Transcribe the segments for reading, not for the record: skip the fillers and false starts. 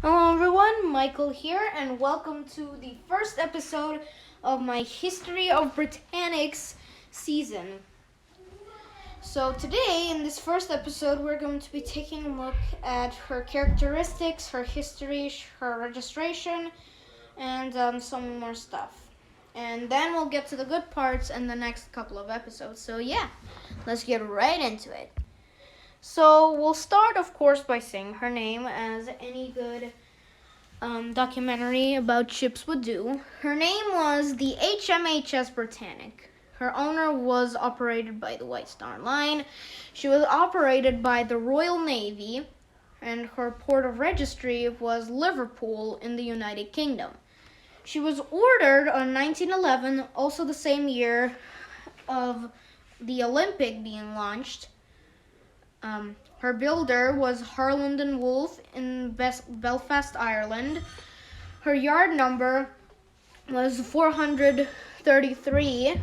Hello everyone, Michael here, and welcome to the first episode of my History of Britannics season. So today, in this first episode, we're going to be taking a look at her characteristics, her history, her registration, and some more stuff. And then we'll get to the good parts in the next couple of episodes. So yeah, let's get right into it. So we'll start, of course, by saying her name, as any good documentary about ships would do. Her name was the HMHS Britannic. Her owner was operated by the White Star Line. She was operated by the Royal Navy, and her port of registry was Liverpool in the United Kingdom. She was ordered on 1911, also the same year of the Olympic being launched. Her builder was Harland and Wolff in Belfast, Ireland. Her yard number was 433.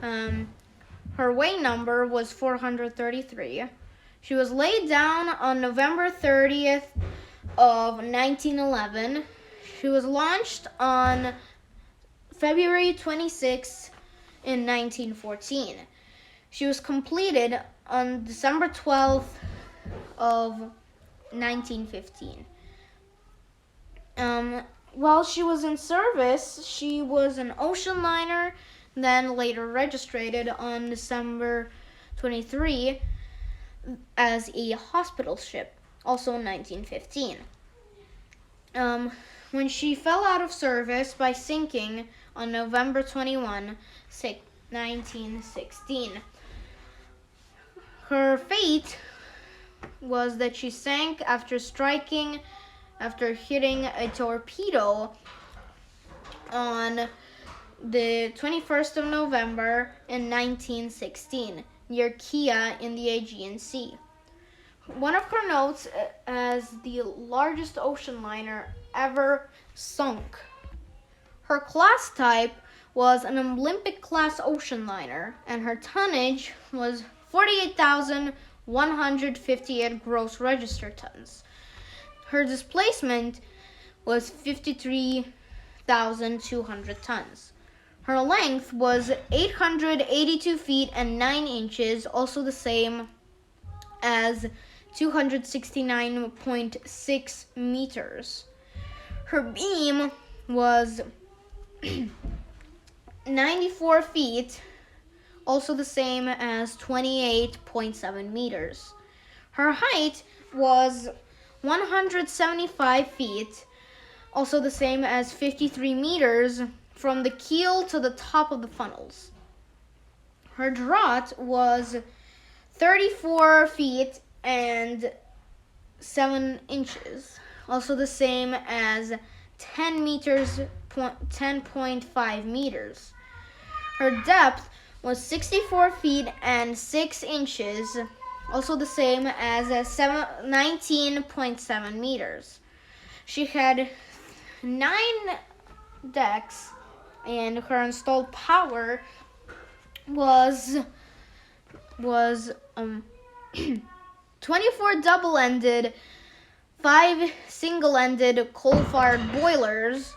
Her way number was 433. She was laid down on November 30th of 1911. She was launched on February 26th in 1914. She was completed on December 12th of 1915. While she was in service, she was an ocean liner, then later registered on December 23 as a hospital ship, also in 1915. When she fell out of service by sinking on November 21, 1916. Her fate was that she sank after hitting a torpedo on the 21st of November in 1916 near Kea in the Aegean Sea. One of her notes as the largest ocean liner ever sunk. Her class type was an Olympic-class ocean liner, and her tonnage was 48,158 gross registered tons. Her displacement was 53,200 tons. Her length was 882 feet and 9 inches, also the same as 269.6 meters. Her beam was 94 feet, also the same as 28.7 meters. Her height was 175 feet, also the same as 53 meters from the keel to the top of the funnels. Her draught was 34 feet and 7 inches, also the same as 10.5 meters. Her depth was 64 feet and 6 inches, also the same as 19.7 meters. She had 9 decks, and her installed power was 24 double-ended, 5 single-ended coal-fired boilers,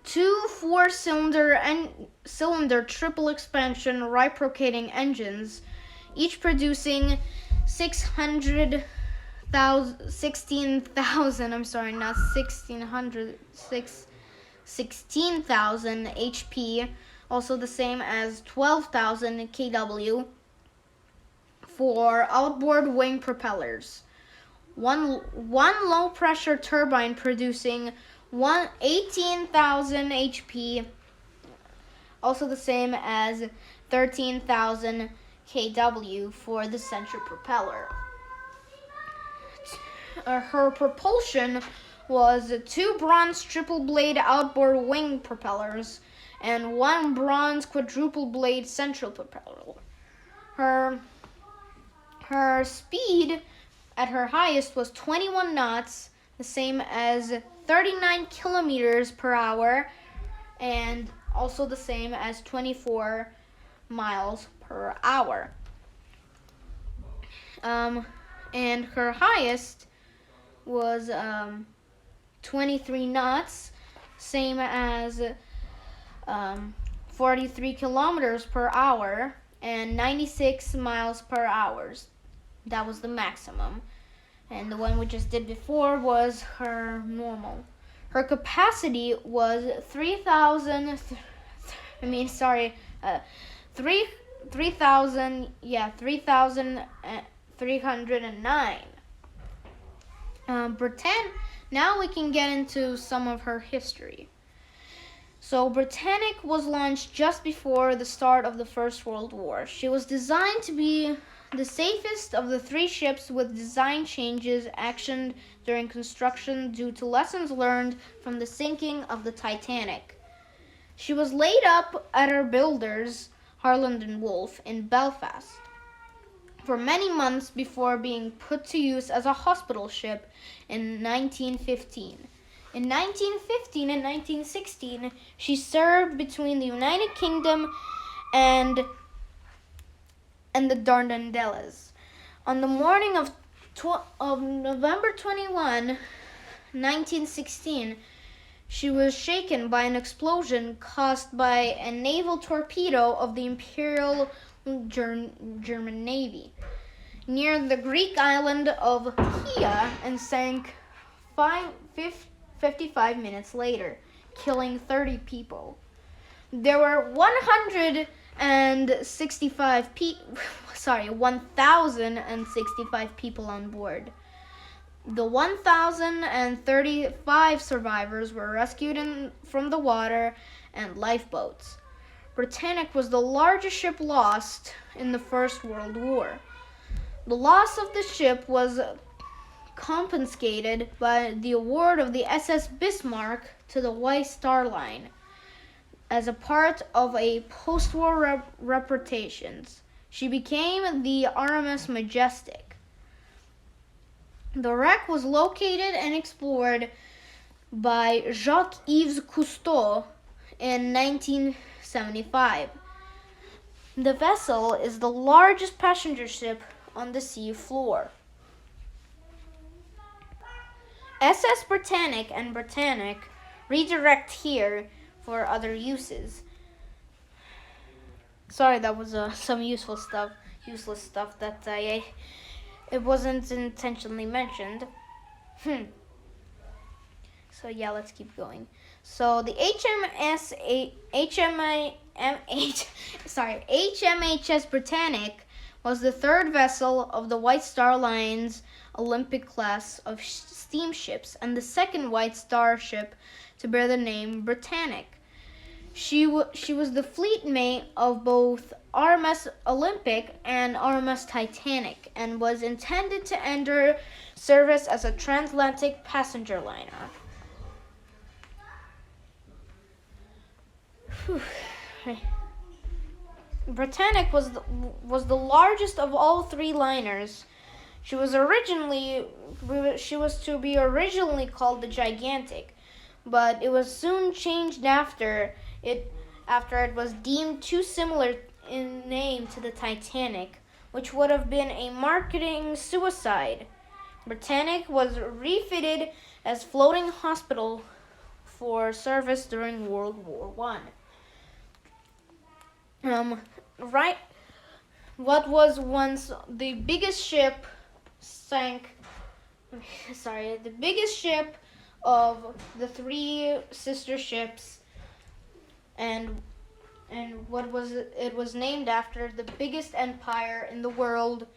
2 4-cylinder triple expansion reciprocating engines, each producing 16,000 HP, also the same as 12,000 kW for outboard wing propellers. One low-pressure turbine producing 18,000 HP, also the same as 13,000 kW for the central propeller. Her propulsion was 2 bronze triple-blade outboard wing propellers and 1 bronze quadruple-blade central propeller. Her speed at her highest was 21 knots, the same as 39 kilometers per hour, and also the same as 24 miles per hour. And her highest was 23 knots, same as 43 kilometers per hour and 96 miles per hour. That was the maximum. And the one we just did before was her normal. Her capacity was 3,309. Now we can get into some of her history. So Britannic was launched just before the start of the First World War. She was designed to be the safest of the three ships, with design changes actioned during construction due to lessons learned from the sinking of the Titanic. She was laid up at her builders, Harland and Wolff, in Belfast for many months before being put to use as a hospital ship in 1915. In 1915 and 1916, she served between the United Kingdom and the Dardanelles. On the morning of November 21, 1916, she was shaken by an explosion caused by a naval torpedo of the Imperial German Navy near the Greek island of Kea and sank 55 minutes later, killing 30 people. There were 1,065 people on board. The 1,035 survivors were rescued from the water and lifeboats. Britannic was the largest ship lost in the First World War. The loss of the ship was compensated by the award of the SS Bismarck to the White Star Line as a part of a post-war reparations. She became the RMS Majestic. The wreck was located and explored by Jacques-Yves Cousteau in 1975. The vessel is the largest passenger ship on the sea floor. SS Britannic and Britannic redirect here for other uses. Sorry, that was some useless stuff that it wasn't intentionally mentioned. So yeah, let's keep going. So the HMHS Britannic was the third vessel of the White Star Line's Olympic class of steamships and the second White Star ship to bear the name Britannic. She was the fleet mate of both RMS Olympic and RMS Titanic and was intended to enter service as a transatlantic passenger liner. Britannic was the largest of all three liners. She was to be originally called the Gigantic, but it was soon changed after it was deemed too similar in name to the Titanic, which would have been a marketing suicide. Britannic was refitted as floating hospital for service during World War I. What was once the biggest ship the biggest ship of the three sister ships, and it was named after the biggest empire in the world,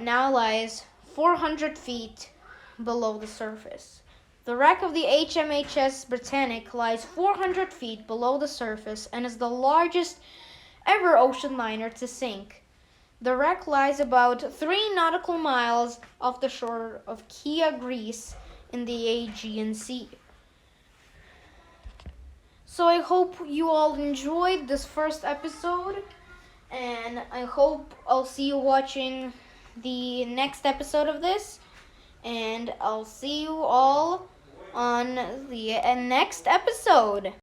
now lies 400 feet below the surface. The wreck of the HMHS Britannic lies 400 feet below the surface and is the largest ever ocean liner to sink. The wreck lies about 3 nautical miles off the shore of Kea, Greece, in the Aegean Sea. So I hope you all enjoyed this first episode, and I hope I'll see you watching the next episode of this, and I'll see you all on the next episode.